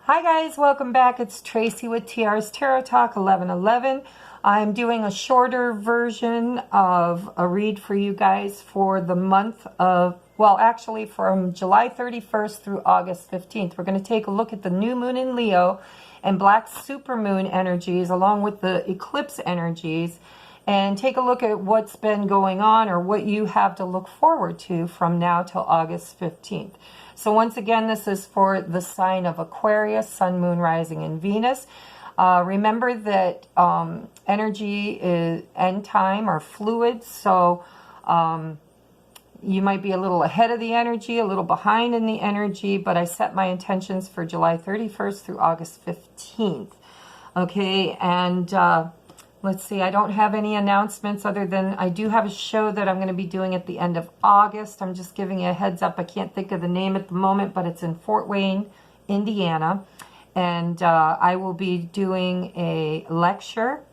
Hi guys, welcome back. It's Tracy with TR's Tarot Talk 1111. I'm doing a shorter version of a read for you guys for the month of, well, actually from July 31st through August 15th. We're going to take a look at the new moon in Leo and black supermoon energies along with the eclipse energies and take a look at what's been going on or what you have to look forward to from now till August 15th. So once again, this is for the sign of Aquarius, Sun, Moon, Rising, and Venus. Remember that energy is and time are fluid, so you might be a little ahead of the energy, a little behind in the energy, but I set my intentions for July 31st through August 15th. Okay, and let's see, I don't have any announcements other than I do have a show that I'm going to be doing at the end of August. I'm just giving you a heads up. I can't think of the name at the moment, but it's in Fort Wayne, Indiana. And I will be doing a lecture,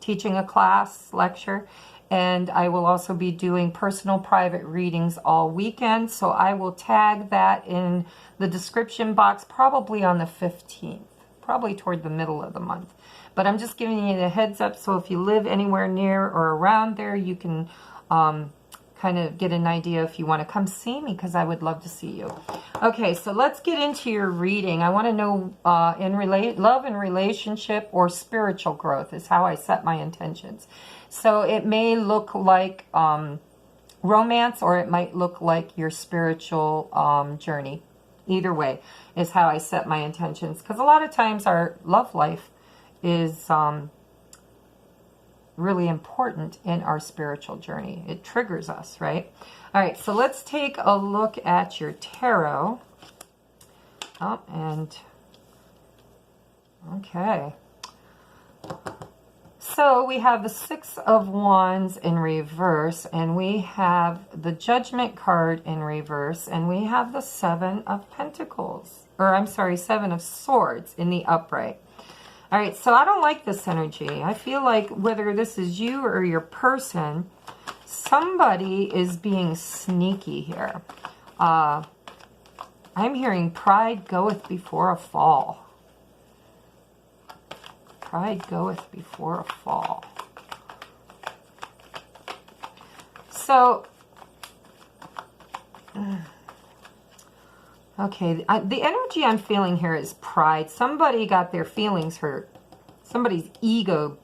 teaching a class lecture. And I will also be doing personal private readings all weekend. So I will tag that in the description box probably on the 15th, probably toward the middle of the month. But I'm just giving you the heads up, so if you live anywhere near or around there, you can kind of get an idea if you want to come see me, because I would love to see you. Okay, so let's get into your reading. I want to know love and relationship or spiritual growth is how I set my intentions. So it may look like romance, or it might look like your spiritual journey. Either way is how I set my intentions, because a lot of times our love life is really important in our spiritual journey. It triggers us, right? All right, so let's take a look at your tarot. Okay. So we have the Six of Wands in reverse, and we have the Judgment card in reverse, and we have the Seven of Pentacles, or I'm sorry, Seven of Swords in the upright. All right, so I don't like this energy. I feel like whether this is you or your person, somebody is being sneaky here. I'm hearing pride goeth before a fall. Pride goeth before a fall. So, okay, the energy I'm feeling here is pride. Somebody got their feelings hurt. Somebody's ego,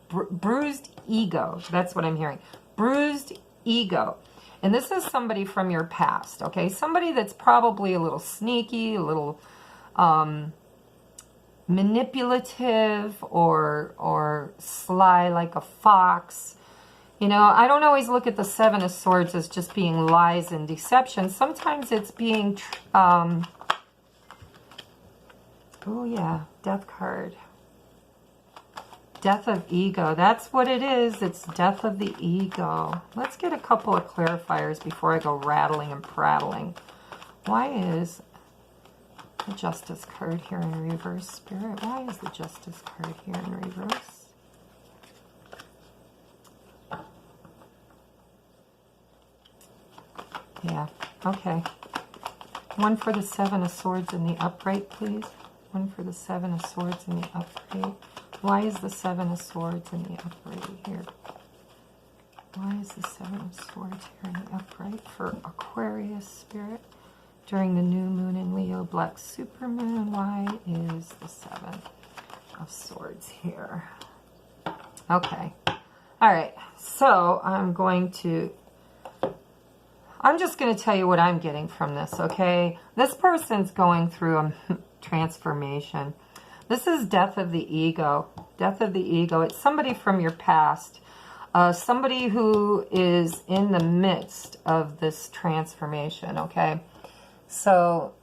bruised ego. That's what I'm hearing. Bruised ego. And this is somebody from your past, okay? Somebody that's probably a little sneaky, a little manipulative, or sly like a fox. You know, I don't always look at the Seven of Swords as just being lies and deception. Sometimes it's being, oh yeah, Death card. Death of ego. That's what it is. It's death of the ego. Let's get a couple of clarifiers before I go rattling and prattling. Why is the Justice card here in reverse, Spirit? Why is the Justice card here in reverse? Yeah, okay. One for the Seven of Swords in the upright, please. One for the Seven of Swords in the upright. Why is the Seven of Swords in the upright here? Why is the Seven of Swords here in the upright for Aquarius, Spirit? During the new moon in Leo, black supermoon, why is the Seven of Swords here? Okay. All right. So I'm just going to tell you what I'm getting from this, okay? This person's going through a transformation. This is death of the ego. Death of the ego. It's somebody from your past. Somebody who is in the midst of this transformation, okay? So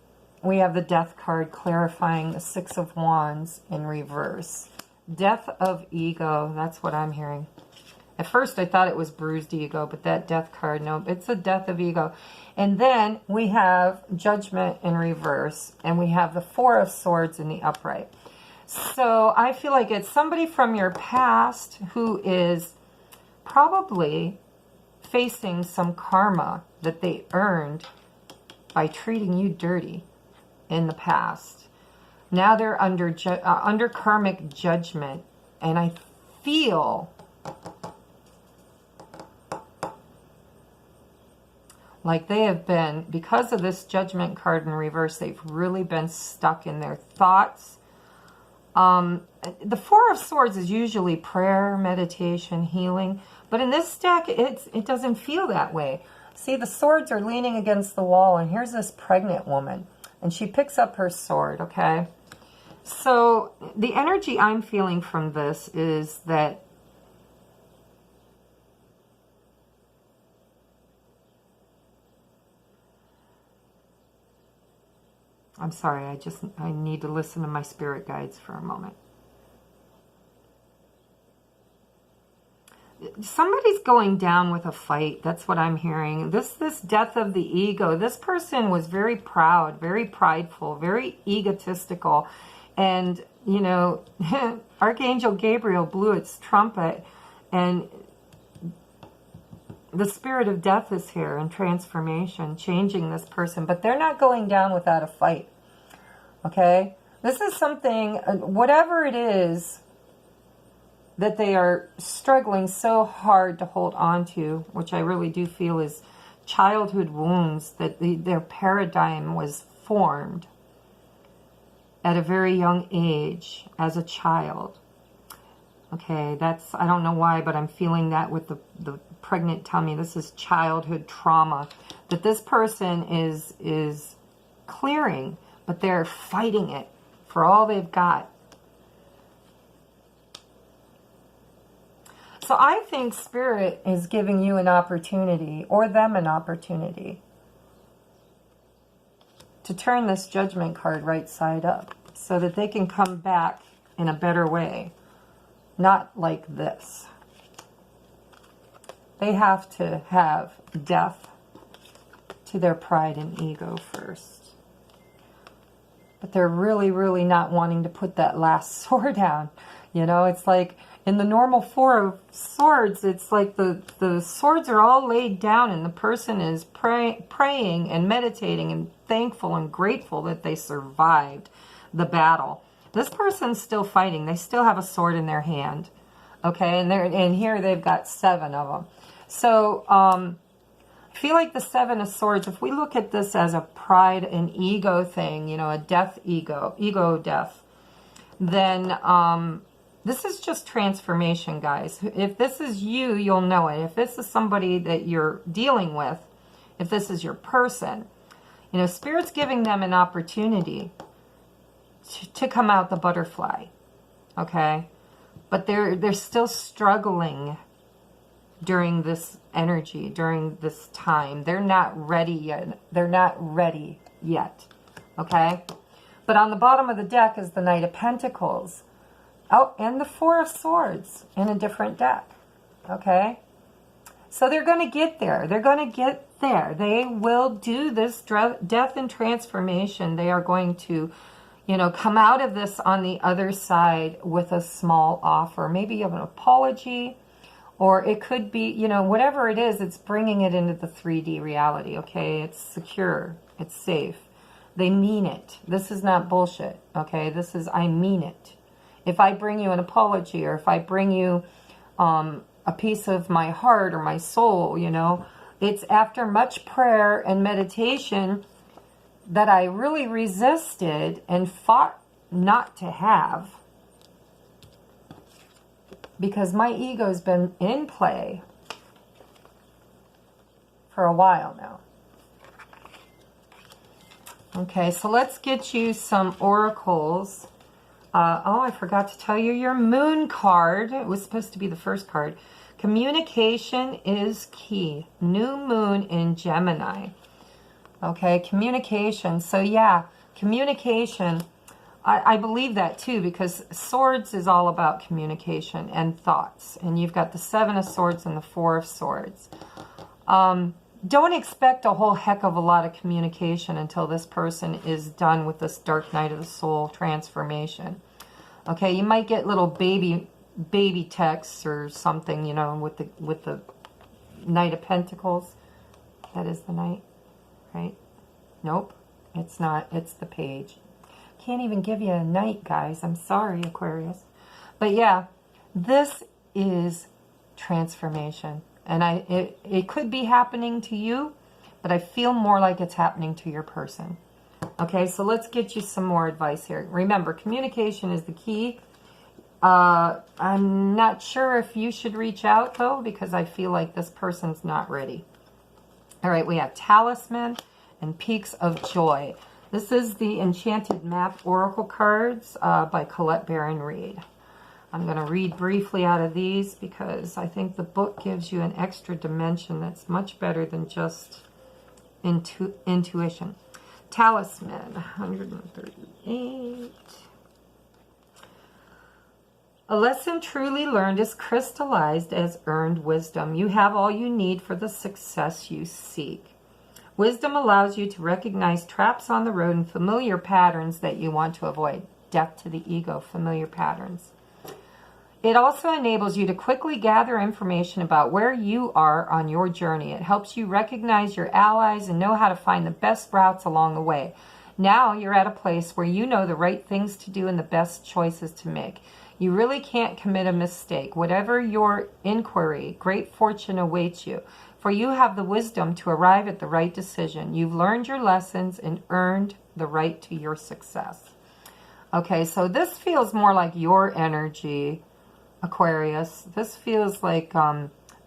we have the Death card clarifying the Six of Wands in reverse. Death of ego. That's what I'm hearing. At first I thought it was bruised ego, but that Death card, no, it's a death of ego. And then we have Judgment in reverse, and we have the Four of Swords in the upright. So I feel like it's somebody from your past who is probably facing some karma that they earned by treating you dirty in the past. Now they're under karmic judgment. And I feel like they have been, because of this judgment card in reverse, they've really been stuck in their thoughts. The Four of Swords is usually prayer, meditation, healing. But in this deck, it doesn't feel that way. See, the swords are leaning against the wall, and here's this pregnant woman. And she picks up her sword, okay? So the energy I'm feeling from this is that I'm sorry, I need to listen to my spirit guides for a moment. Somebody's going down with a fight. That's what I'm hearing. This death of the ego. This person was very proud, very prideful, very egotistical. And, you know, Archangel Gabriel blew its trumpet, and the spirit of death is here and transformation, changing this person. But they're not going down without a fight. Okay? This is something, whatever it is that they are struggling so hard to hold on to, which I really do feel is childhood wounds, that their paradigm was formed at a very young age as a child. Okay, that's, I don't know why, but I'm feeling that with the pregnant tummy. This is childhood trauma that this person is clearing, but they're fighting it for all they've got. So I think Spirit is giving you an opportunity, or them an opportunity, to turn this judgment card right side up so that they can come back in a better way. Not like this. They have to have death to their pride and ego first. But they're really, really not wanting to put that last sword down. You know, it's like in the normal Four of Swords, it's like the swords are all laid down and the person is praying and meditating and thankful and grateful that they survived the battle. This person's still fighting. They still have a sword in their hand. Okay, and here they've got 7 of them. So I feel like the 7 of Swords, if we look at this as a pride and ego thing, you know, a death ego death, then this is just transformation, guys. If this is you, you'll know it. If this is somebody that you're dealing with, if this is your person, you know, Spirit's giving them an opportunity to come out the butterfly, okay? But they're still struggling during this energy, during this time. They're not ready yet. They're not ready yet, okay? But on the bottom of the deck is the Knight of Pentacles. Oh, and the Four of Swords in a different deck, okay? So they're going to get there. They're going to get there. They will do this death and transformation. They are going to, you know, come out of this on the other side with a small offer. Maybe of an apology, or it could be, you know, whatever it is, it's bringing it into the 3D reality, okay? It's secure. It's safe. They mean it. This is not bullshit, okay? This is, I mean it. If I bring you an apology, or if I bring you a piece of my heart or my soul, you know, it's after much prayer and meditation that I really resisted and fought not to have, because my ego's been in play for a while now. Okay, so let's get you some oracles. Oh, I forgot to tell you your moon card. It was supposed to be the first card. Communication is key. New moon in Gemini. Okay, communication. So yeah, communication. I believe that too, because Swords is all about communication and thoughts. And you've got the 7 of Swords and the 4 of Swords. Don't expect a whole heck of a lot of communication until this person is done with this Dark Night of the Soul transformation. Okay, you might get little baby texts or something, you know, with the Knight of Pentacles. That is the Knight, right? Nope, it's not. It's the Page. can't even give you a night, guys. I'm sorry, Aquarius. But yeah, this is transformation. And it could be happening to you, but I feel more like it's happening to your person. Okay, so let's get you some more advice here. Remember, communication is the key. I'm not sure if you should reach out, though, because I feel like this person's not ready. All right, we have Talisman and Peaks of Joy. This is the Enchanted Map Oracle cards by Colette Baron Reed. I'm going to read briefly out of these because I think the book gives you an extra dimension that's much better than just intuition. Talisman, 138. A lesson truly learned is crystallized as earned wisdom. You have all you need for the success you seek. Wisdom allows you to recognize traps on the road and familiar patterns that you want to avoid. Death to the ego, familiar patterns. It also enables you to quickly gather information about where you are on your journey. It helps you recognize your allies and know how to find the best routes along the way. Now you're at a place where you know the right things to do and the best choices to make. You really can't commit a mistake. Whatever your inquiry, great fortune awaits you, for you have the wisdom to arrive at the right decision. You've learned your lessons and earned the right to your success. Okay, so this feels more like your energy, Aquarius. This feels like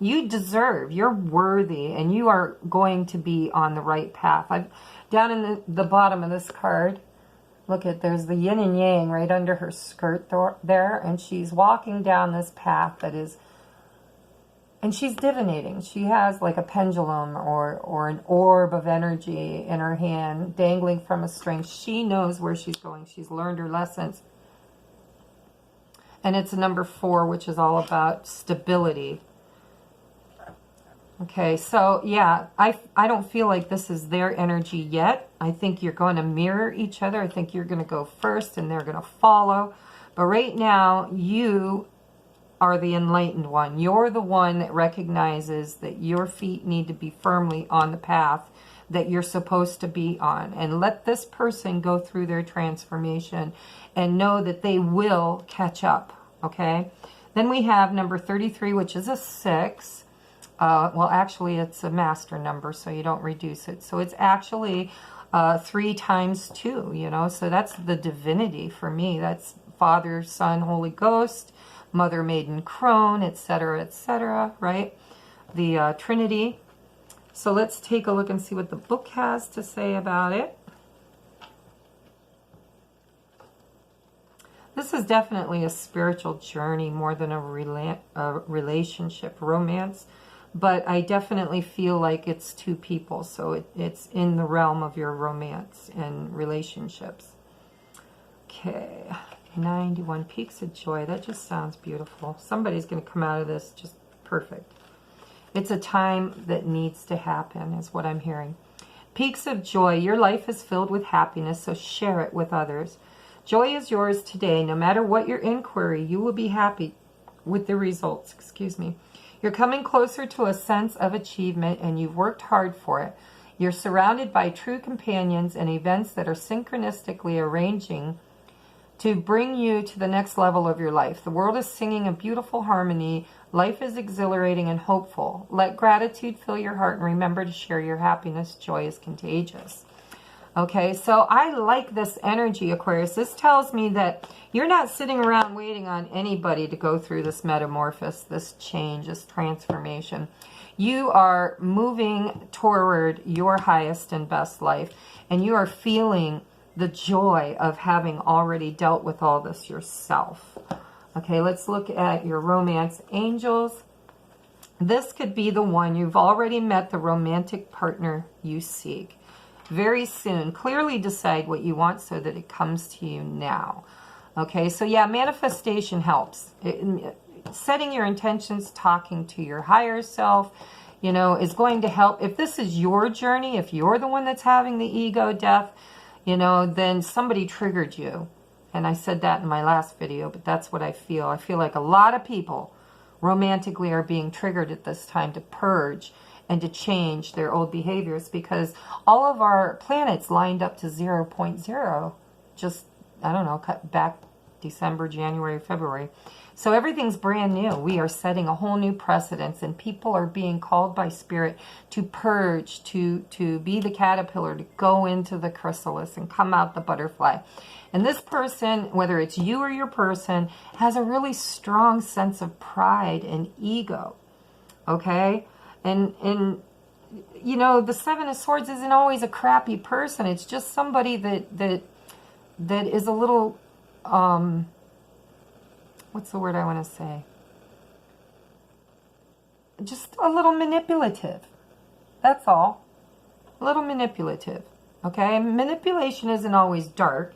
you deserve, you're worthy, and you are going to be on the right path. Down in the bottom of this card, look at, there's the yin and yang right under her skirt there, and she's walking down this path that is, and she's divinating. She has like a pendulum or an orb of energy in her hand dangling from a string. She knows where she's going. She's learned her lessons. And it's a number 4, which is all about stability. Okay, so yeah, I don't feel like this is their energy yet. I think you're going to mirror each other. I think you're going to go first and they're going to follow. But right now, you are the enlightened one. You're the one that recognizes that your feet need to be firmly on the path that you're supposed to be on. And let this person go through their transformation and know that they will catch up, okay? Then we have number 33, which is a 6. Well, actually, it's a master number, so you don't reduce it. So it's actually 3 times 2, you know? So that's the divinity for me. That's Father, Son, Holy Ghost, Mother, Maiden, Crone, etc., right? The Trinity. So let's take a look and see what the book has to say about it. This is definitely a spiritual journey more than a relationship, romance. But I definitely feel like it's 2 people. So it's in the realm of your romance and relationships. Okay, 91 Peaks of Joy. That just sounds beautiful. Somebody's going to come out of this just perfect. It's a time that needs to happen, is what I'm hearing. Peaks of Joy. Your life is filled with happiness, so share it with others. Joy is yours today. No matter what your inquiry, you will be happy with the results. Excuse me. You're coming closer to a sense of achievement, and you've worked hard for it. You're surrounded by true companions and events that are synchronistically arranging to bring you to the next level of your life. The world is singing a beautiful harmony. Life is exhilarating and hopeful. Let gratitude fill your heart, and remember to share your happiness. Joy is contagious. Okay, so I like this energy, Aquarius. This tells me that you're not sitting around waiting on anybody to go through this metamorphosis, this change, this transformation. You are moving toward your highest and best life, and you are feeling the joy of having already dealt with all this yourself. Okay, let's look at your romance angels. This could be the one. You've already met the romantic partner you seek. Very soon. Clearly decide what you want so that it comes to you now. Okay, so yeah, manifestation helps. Setting your intentions, talking to your higher self, you know, is going to help. If this is your journey, if you're the one that's having the ego death, you know, then somebody triggered you. And I said that in my last video, but that's what I feel. I feel like a lot of people romantically are being triggered at this time to purge and to change their old behaviors, because all of our planets lined up to 0.0 just I don't know, cut back December, January, February. So everything's brand new. We are setting a whole new precedence, and people are being called by Spirit to purge, to be the caterpillar, to go into the chrysalis and come out the butterfly. And this person, whether it's you or your person, has a really strong sense of pride and ego. Okay? And you know, the Seven of Swords isn't always a crappy person. It's just somebody that is a little, what's the word I want to say? Just a little manipulative. That's all. A little manipulative. Okay? Manipulation isn't always dark.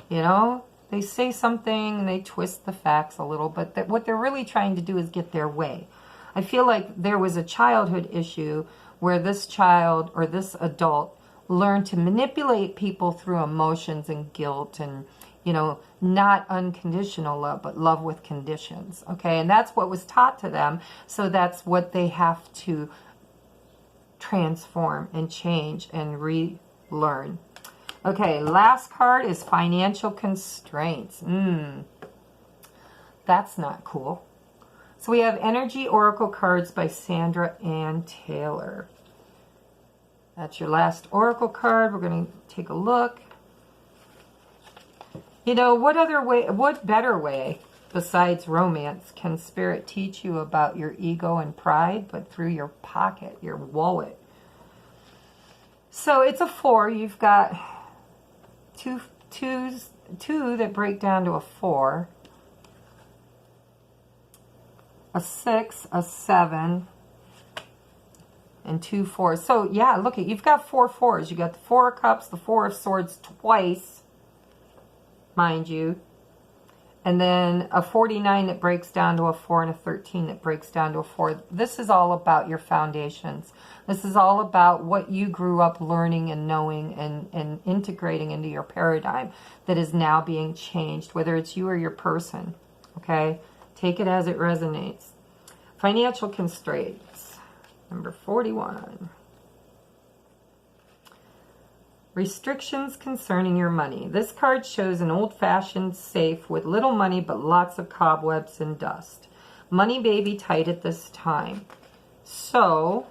You know? They say something and they twist the facts a little, but what they're really trying to do is get their way. I feel like there was a childhood issue where this child or this adult learned to manipulate people through emotions and guilt and, you know, not unconditional love, but love with conditions. Okay? And that's what was taught to them. So that's what they have to transform and change and relearn. Okay, last card is financial constraints. That's not cool. So we have Energy Oracle cards by Sandra Ann Taylor. That's your last Oracle card. We're going to take a look. You know, what better way besides romance can Spirit teach you about your ego and pride, but through your pocket, your wallet? So it's a 4. You've got two that break down to a 4. A 6, a 7, and 2 4s. So yeah, look, you've got 4 4s. You got the 4 of Cups, the 4 of Swords twice, mind you, and then a 49 that breaks down to a 4 and a 13 that breaks down to a 4. This is all about your foundations. This is all about what you grew up learning and knowing and integrating into your paradigm that is now being changed, whether it's you or your person. Okay? Take it as it resonates. Financial constraints. Number 41. Restrictions concerning your money. This card shows an old-fashioned safe with little money but lots of cobwebs and dust. Money may be tight at this time. So,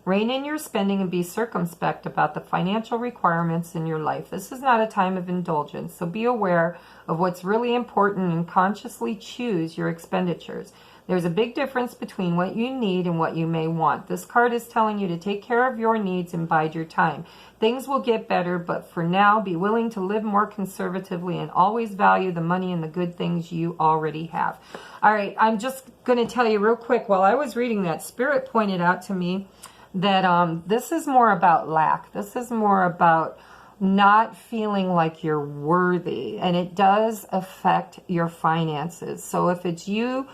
rein in your spending and be circumspect about the financial requirements in your life. This is not a time of indulgence, so be aware of what's really important and consciously choose your expenditures. There's a big difference between what you need and what you may want. This card is telling you to take care of your needs and bide your time. Things will get better, but for now, be willing to live more conservatively and always value the money and the good things you already have. All right, I'm just going to tell you real quick, while I was reading that, Spirit pointed out to me that this is more about lack. This is more about not feeling like you're worthy, and it does affect your finances. So if it's you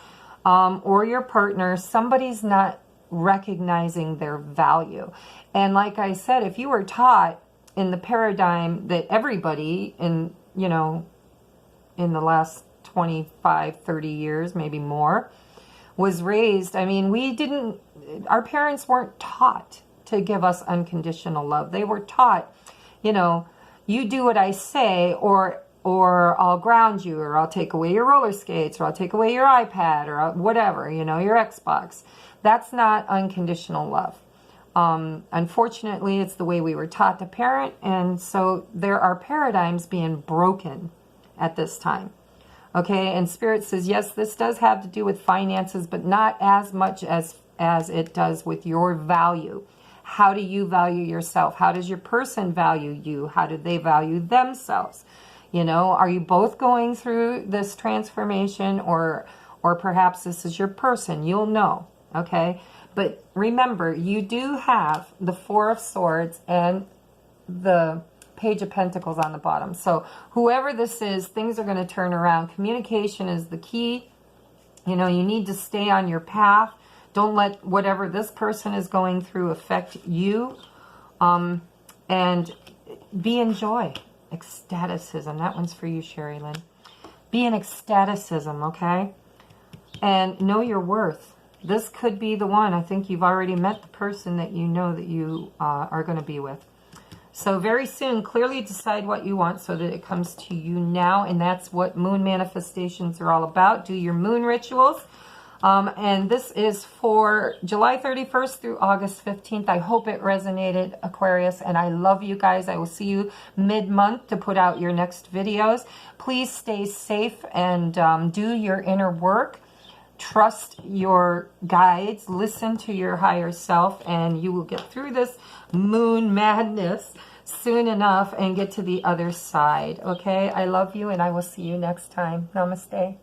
or your partner, somebody's not recognizing their value. And like I said, if you were taught in the paradigm that everybody in, you know, in the last 25, 30 years, maybe more, was raised, I mean, our parents weren't taught to give us unconditional love. They were taught, you know, you do what I say, or I'll ground you, or I'll take away your roller skates, or I'll take away your iPad, or whatever, you know, your Xbox. That's not unconditional love. Unfortunately, it's the way we were taught to parent, and so there are paradigms being broken at this time. Okay, and Spirit says, yes, this does have to do with finances, but not as much as it does with your value. How do you value yourself? How does your person value you? How do they value themselves? You know, are you both going through this transformation, or perhaps this is your person? You'll know, okay? But remember, you do have the 4 of Swords and the Page of Pentacles on the bottom. So whoever this is, things are going to turn around. Communication is the key. You know, you need to stay on your path. Don't let whatever this person is going through affect you. And be in joy. Ecstaticism. That one's for you, Sherry Lynn. Be in ecstaticism, okay? And know your worth. This could be the one. I think you've already met the person that you know that you are going to be with. So very soon, clearly decide what you want so that it comes to you now. And that's what moon manifestations are all about. Do your moon rituals. And this is for July 31st through August 15th. I hope it resonated, Aquarius, and I love you guys. I will see you mid-month to put out your next videos. Please stay safe and do your inner work. Trust your guides. Listen to your higher self, and you will get through this moon madness soon enough and get to the other side. Okay? I love you, and I will see you next time. Namaste.